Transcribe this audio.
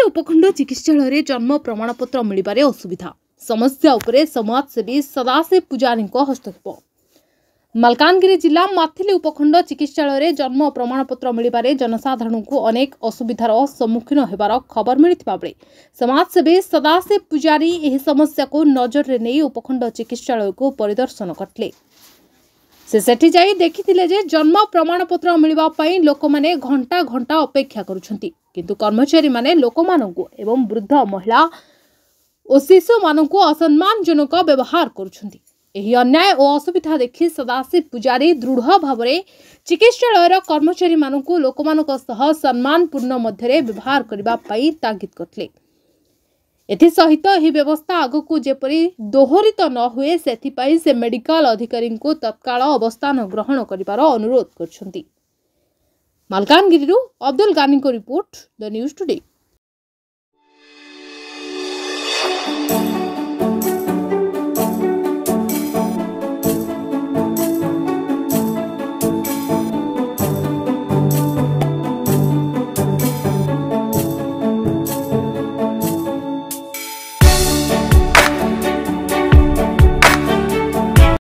उपखंड चिकित्सालय जन्म प्रमाणपत्र मिलबारे असुविधा समस्या उपरे समाजसेवी सदाशिव पुजारी हस्तक्षेप। मालकानगिरी जिला माथिली उपखंड चिकित्सालय जन्म प्रमाणपत्र मिलबारे जनसाधारण को अनेक असुविधार सम्मुखीन होबार खबर मिलता बेले समाजसेवी सदाशिव पुजारी यह समस्या को नजर में नहीं उपखंड चिकित्सालय को परिदर्शन करते। से सेठी जाई देखिथिले जे जन्म प्रमाणपत्र मिलबा पई लोक माने घंटा घंटा अपेक्षा करूछंती, किंतु कर्मचारी माने लोक मानकु एवं वृद्ध महिला और शिशु मानकु असम्मानजनक व्यवहार करूछंती। एही अन्याय और असुविधा देखि सदाशिव पुजारी दृढ़ भावरे चिकित्सालयर कर्मचारी मानकु लोक मानक सह सम्मानपूर्ण मध्यरे व्यवहार करबा पई तागिद करथले। एथि सहित यह व्यवस्था आगकू जेपरी दोहरित न हुए सेथिपाई से मेडिकल अधिकारी को तत्काल अवस्थान ग्रहण करिवार अनुरोध करछंती। मालकानगिरी अब्दुल गानी को रिपोर्ट, द न्यूज टुडे।